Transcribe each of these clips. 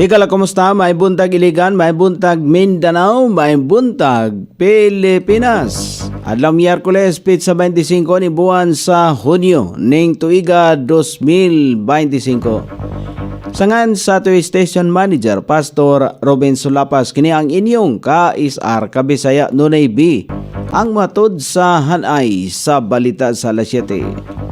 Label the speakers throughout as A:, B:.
A: Hikala, kumusta? May buntag Iligan, may buntag Mindanao, may buntag Pilipinas. Adlaw Miyerkules, Pitsa 25 ni buwan sa Hunyo, ning tuiga 2025. Sangan sa ato Station Manager, Pastor Robin Sulapas, kini ang inyong ka-isar Kabisaya Nunay B, ang matod sa hanay sa balita sa alas 7.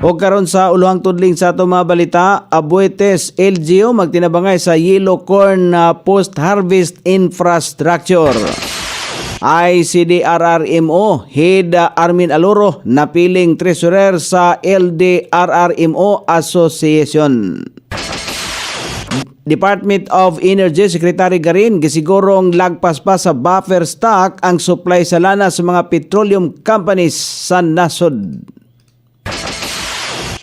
A: O karon sa uluhang tudling sa ato mga balita, Abuetes LGU magtinabangay sa yellow corn post-harvest infrastructure. ICDRRMO Head Armin Aloro napiling treasurer sa LDRRMO Association. Department of Energy Secretary Garin gisigurong lagpas pa sa buffer stock ang supply sa lana sa mga petroleum companies sa nasod.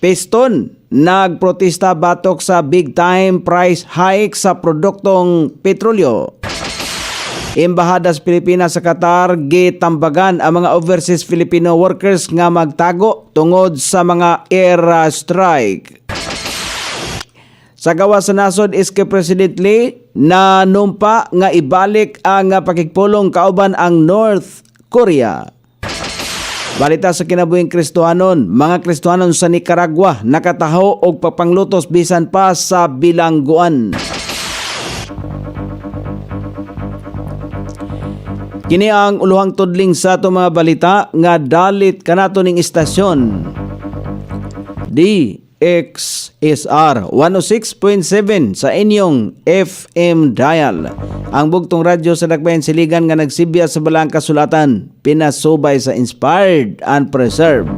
A: Piston, nagprotesta batok sa big time price hike sa produktong petrolyo. Embahada sa Pilipinas sa Qatar gitambagan ang mga overseas Filipino workers nga magtago tungod sa mga air strike. Sa gawas sa nasod iske President Lee na numpa nga ibalik ang pakigpulong kauban ang North Korea. Balita sa kinabuhing Kristohanon, mga Kristohanon sa Nicaragua nakataho og papanglutos bisan pa sa bilangguan. Kini ang uluhang tudling sa ato mga balita nga dalit kanato ning istasyon. DXSR 106.7 sa inyong FM dial. Ang bugtong radyo sa Dakbayan Siligan nga nagsibya sa balang kasulatan, pinasubay sa inspired and preserved,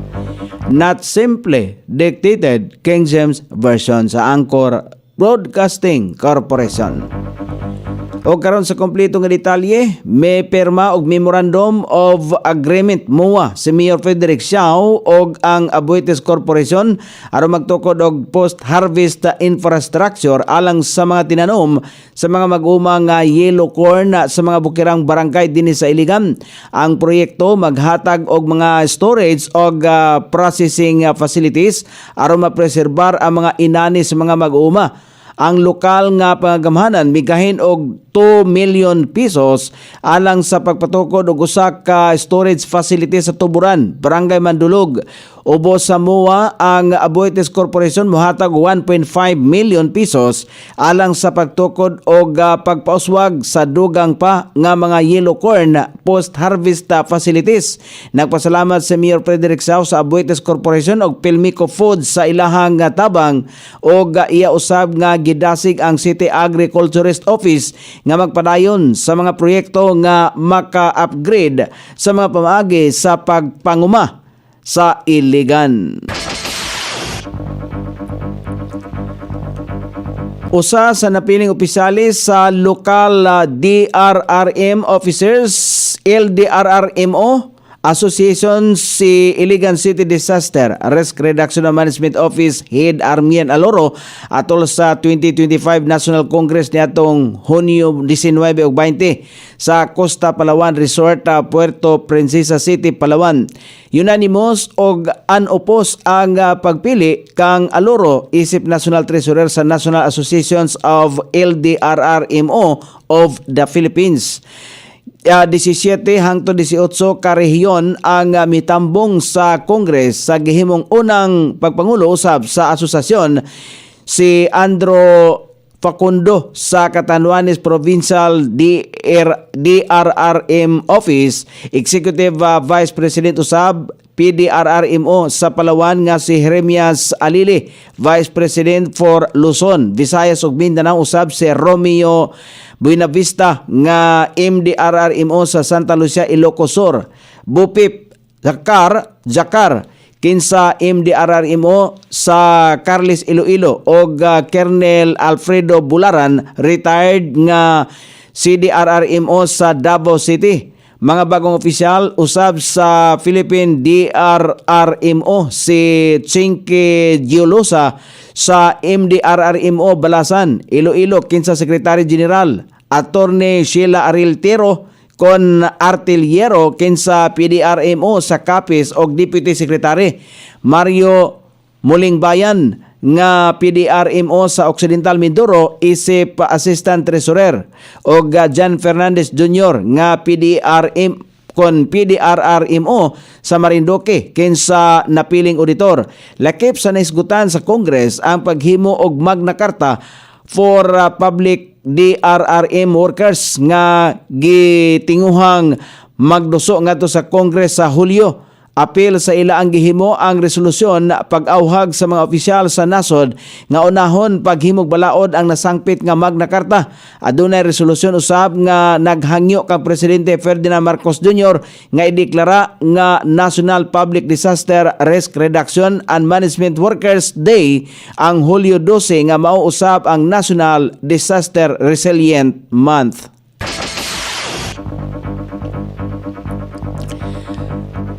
A: not simply dictated King James Version sa Anchor Broadcasting Corporation. O karon sa kompleto nga detalye, may perma og Memorandum of Agreement MOA si Mayor Frederick Siao og ang Abuetes Corporation aron magtukod og post-harvest infrastructure alang sa mga tinanom sa mga mag-uma nga yellow corn sa mga bukirang barangay dinhi sa Iligan. Ang proyekto maghatag og mga storage og processing facilities aron mapreserbar ang mga inani sa mga mag-uma. Ang lokal nga pangamhanan migahin og 2 million pesos alang sa pagpatukod og usa ka storage facility sa Tuburan, Barangay Mandulog. Ubos sa MOA, ang Abuetes Corporation mohatag 1.5 million pesos alang sa pagtukod og pagpauswag sa dugang pa nga mga yellow corn post-harvest facilities. Nagpasalamat si Mayor Frederick Siao sa Abuetes Corporation og Pilmico Foods sa ilahang tabang og iya usab nga gidasig ang City Agriculturist Office nga magpadayon sa mga proyekto nga maka-upgrade sa mga pamaagi sa pagpanguma sa Iligan. Usa sa napiling opisyalis sa lokal DRRM officers, LDRRMO Association si Iligan City Disaster Risk Reduction and Management Office Head Armian Aloro atol sa 2025 National Congress niadtong Hunyo 19 ug 20 sa Costa Palawan Resort, Puerto Princesa City, Palawan. Unanimous og unopposed ang pagpili kang Aloro isip National Treasurer sa National Associations of LDRRMO of the Philippines. 17 hangtod 18 ka rehiyon ang mitambong sa Congress sa gihimong unang pagpangulo usab sa asosasyon si Andrew Facundo sa Catanduanes Provincial DRRM Office, Executive Vice President usab PDRRMO sa Palawan nga si Jeremias Alili, Vice President for Luzon, Visayas ug Mindanao usab si Romeo Buenavista nga MDRRMO sa Santa Lucia, Ilocos Sur, Bupip Jakar kinsa MDRRMO sa Carles Iloilo og Colonel Alfredo Bularan, retired nga CDRRMO sa Davao City. Mga bagong opisyal usab sa Philippine DRRMO si Chinky Giolosa sa MDRRMO Balasan, Iloilo kinsa Secretary General, Attorney Sheila Ariltero kon Artillero kinsa PDRMO sa Capiz og Deputy Secretary, Mario Mulingbayan nga PDRMO sa Occidental Mindoro isip Assistant Treasurer o Jan Fernandez Jr. nga PDRRMO sa Marinduque kinsa napiling auditor. Lakip sa naisgutan sa Congress ang paghimo og Magna Carta for public DRRM workers nga gitinguhang magduso ngadto sa Congress sa Hulyo. Apil sa ila ang gihimo ang resolusyon pag-awhag sa mga opisyal sa nasod nga unahon paghimog balaod ang nasangpit nga Magna Carta. Adunay resolusyon usab nga naghangyo kang Presidente Ferdinand Marcos Jr. nga ideklara nga National Public Disaster Risk Reduction and Management Workers Day ang Hulyo 12 nga mao usab ang National Disaster Resilient Month.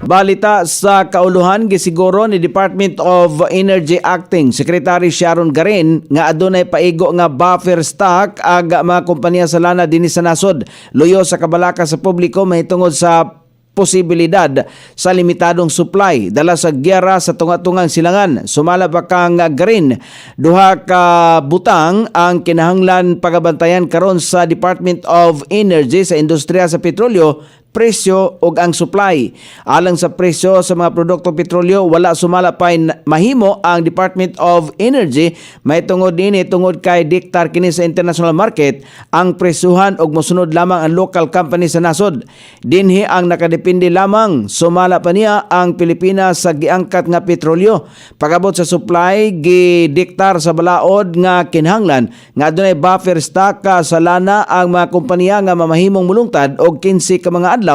A: Balita sa kauluhan, gisiguro ni Department of Energy Acting Secretary Sharon Garin nga adunay paigo nga buffer stock ag mga kompanya sa lana dinhi sa nasod. Luyo sa kabalaka sa publiko mahitungod sa posibilidad sa limitadong supply dala sa gyera sa tunga-tungang silangan. Sumala pa kang Garin, duha ka butang ang kinahanglan pagabantayan karon sa Department of Energy sa industriya sa petrolyo, presyo ug ang supply. Alang sa presyo sa mga produktong petrolyo, wala sumala pa mahimo ang Department of Energy mahitungod dinhi tungod kay diktar kini sa international market ang presyuhan ug mosunod lamang ang local company sa nasod. Dinhi ang nakadepende lamang sumala pa niya ang Pilipinas sa giangkat nga petrolyo. Pagabot sa supply, gidiktar sa balaod nga kinahanglan nga adunay buffer stock sa lana ang mga kompanya nga mamahimong mulungtad og 15 ka mga adlaw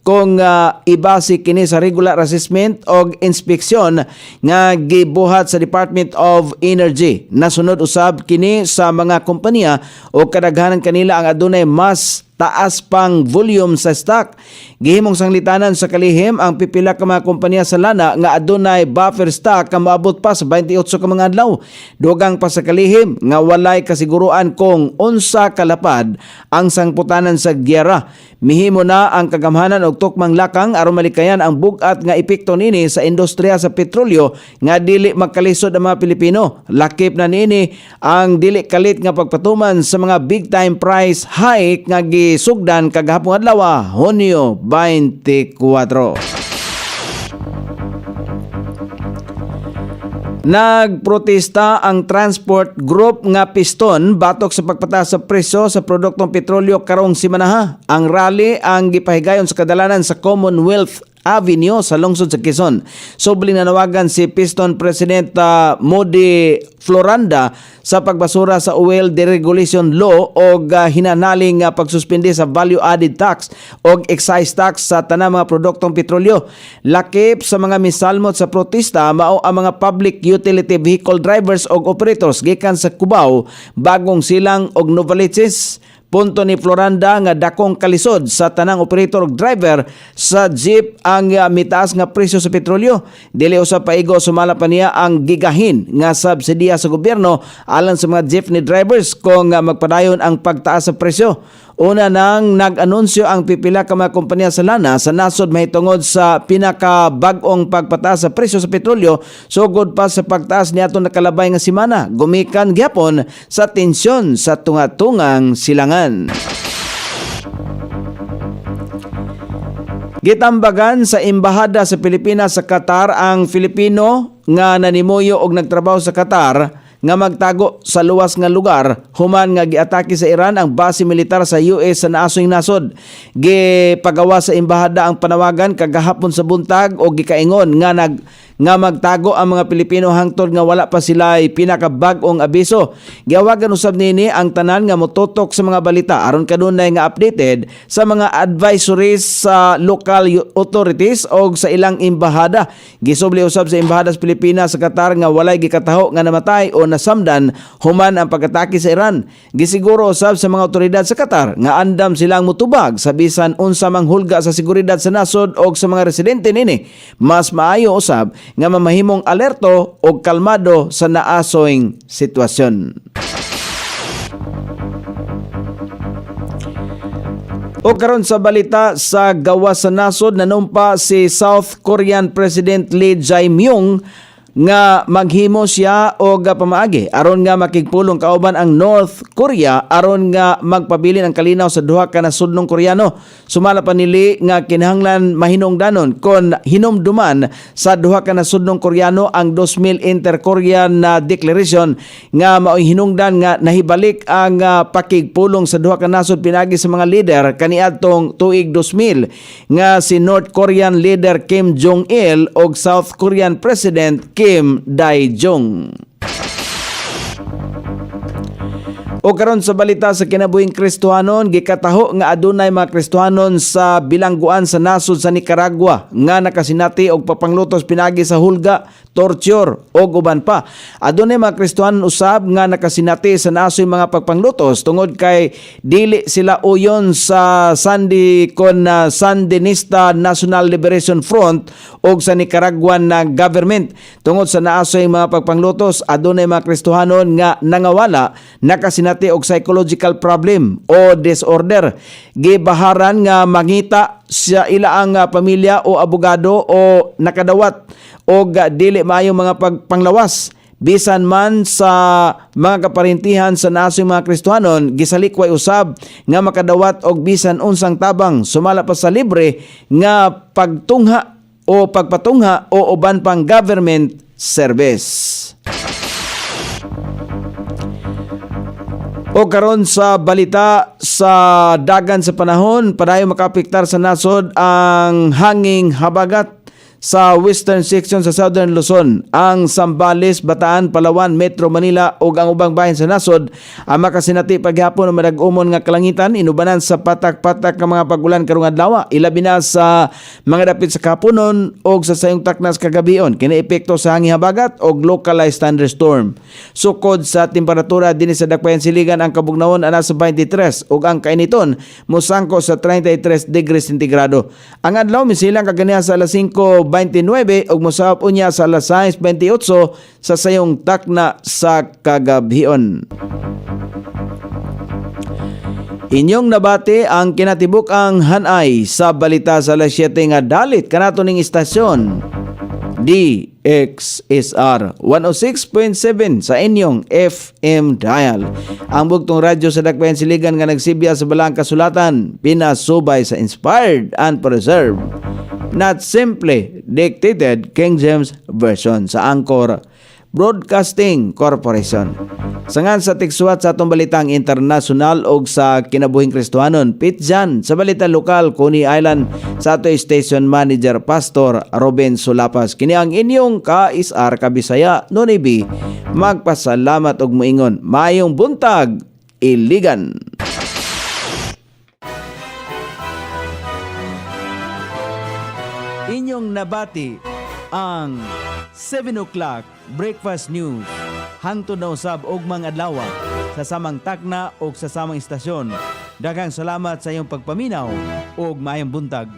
A: kung ibase kini sa regular assessment o inspeksyon nga gibuhat sa Department of Energy. Nasunod usab kini sa mga kompanya o kadaghanan kanila ang adunay mas taas pang volume sa stock. Gihimong sanglitanan sa kalihim ang pipila ka mga kompanya sa lana nga adunay buffer stock nga maabot pa sa 28 ka mga adlaw. Dugang pa sa kalihim nga walay kasiguruan kung unsa kalapad ang sangputanan sa gyera. Mihimo na ang kagamhanan og tukmang lakang aron malikayan ang bugat nga epekto nini sa industriya sa petrolyo nga dili magkalisod ang mga Pilipino. Lakip na nini ang dili kalit nga pagpatuman sa mga big time price hike nga sugdan kagahapon adlaw, Hunyo 24. Nagprotesta ang transport group nga Piston batok sa pagpataas sa presyo sa produktong petrolyo karong simanaha. Ang rally ang gipahigayon sa kadalanan sa Commonwealth Avenue sa lungsod sa Quezon. Subling nanawagan si Piston President Modi Floranda sa pagbasura sa oil deregulation law o hinanaling pagsuspindi sa value added tax o excise tax sa tanang mga produktong petrolyo. Lakip sa mga misalmot sa protesta mao ang mga public utility vehicle drivers o operators gikan sa Cubao, Bagong Silang og Novaliches. Punto ni Floranda nga dakong kalisod sa tanang operator ug driver sa jeep ang mitaas nga presyo sa petrolyo. Dili usab paigo sumala pa niya ang gigahin nga subsidiya sa gobyerno alang sa mga jeepney drivers kung magpadayon ang pagtaas sa presyo. Una nang nag-anunsyo ang pipila ka mga kompanya sa lana sa nasod mahitungod sa pinakabag-ong pagpataas sa presyo sa petrolyo sugod pa sa pagtaas niadtong nakalabay nga semana gumikan gyapon sa tensyon sa tunga-tungang silangan. Gitambagan sa embahada sa Pilipinas sa Qatar ang Filipino nga nanimuyo og nagtrabaho sa Qatar nga magtago sa luwas nga lugar human nga giatake sa Iran ang base militar sa US sa naasong nasod. Gipagawa sa embahada ang panawagan kagahapon sa buntag o gikaingon nga magtago ang mga Pilipino hangtod nga wala pa sila pinakabag-ong abiso. Giawagan usab nini ang tanan nga motutok sa mga balita aron kanunay nga updated sa mga advisories sa local authorities o sa ilang embahada. Gisubli usab sa embahada sa Pilipinas sa Qatar nga walay gikataho nga namatay o nasamdan human ang pag-atake sa Iran. Gisiguro usab sa mga otoridad sa Qatar nga andam silang mutubag sa bisan unsa mang hulga sa seguridad sa nasod o sa mga residente nini. Mas maayo usab nga mamahimong alerto o kalmado sa naasoing sitwasyon. O karon sa balita sa gawas sa nasod nanumpa si South Korean President Lee Jae-myung nga maghimo siya og pamaagi aron nga makigpulong kauban ang North Korea aron nga magpabilin ang kalinaw sa duha ka nasudnong Koreano. Sumala pa nili nga kinahanglan mahinungdanon kon hinumduman sa duha ka nasudnong Koreano ang 2000 Inter-Korean na Declaration nga mao'y hinungdan nga nahibalik ang pakigpulong sa duha ka nasod pinagi sa mga leader kaniadtong tuig 2000 nga si North Korean leader Kim Jong-il og South Korean President Kim Dae-jung. O karon sa balita sa kinabuhing Kristohanon, gikataho nga adunay mga Kristohanon sa bilangguan sa nasod sa Nicaragua nga nakasinati og papanglutos pinagi sa hulga, torture o uban pa. Adunay mga Kristohanon usab nga nakasinati sa nasoy mga pagpanglutos tungod kay dili sila uyon sa Sandinista National Liberation Front o sa Nicaraguan na government. Tungod sa naasoy mga pagpanglutos, adunay mga Kristohanon nga nangawala, nakasinati og psychological problem o disorder. Gibaharan nga mangita sa ilaang pamilya o abogado o nakadawat og dili maayong mga panglawas. Bisan man sa mga kaparintihan sa nasoy mga Kristohanon, gisalikway usab nga makadawat og bisan unsang tabang sumala pa sa libre nga pagtungha o pagpatungha o uban pang government service. O karon sa balita sa dagan sa panahon, padayon makapiktar sa nasod ang hanging habagat sa western section sa Southern Luzon, ang Zambales, Bataan, Palawan, Metro Manila ug ang ubang bahin sa nasod ang makasinati paghapon ng madag-umon nga kalangitan inubanan sa patak-patak nga mga pagulan karong adlaw, ilabi na sa mga dapit sa kapunon ug sa sayong taknas kagabion kini epekto sa hangin habagat ug localized thunderstorm. Sukod sa temperatura dinhi sa dakbayan siligan ang kabugnawon ana sa 23 ug ang kainiton mosangko sa 33 degrees centigrado. Ang adlaw misilang kaganiha sa alas 5:29 ug mosaop unya sa alas 6:28 sa sayong takna sa kagabion. Inyong nabati ang kinatibuk-ang hanay sa balita sa alas 7 nga dalit kanato ning istasyon DXSR 106.7 sa inyong FM dial. Ang bugtong radyo sa dakbayan siligan nga nagsibya sa balang kasulatan, pinasubay sa inspired and preserved, not simply dictated King James Version sa Anchor Broadcasting Corporation. Sangan sa tiksuat sa atong balitang internasyonal og sa kinabuhing Kristohanon, pitjan sa balita lokal Coney Island sa ato station manager Pastor Ruben Sulapas. Kini ang inyong ka-isar kabisaya Nonibi. Magpasalamat og moingon. Mayong buntag, Iligan. Inyong nabati ang 7 o'clock breakfast news hangtod na usab og mga adlaw sa samang takna o sa samang istasyon. Daghang salamat sa iyong pagpaminaw ug maayong buntag.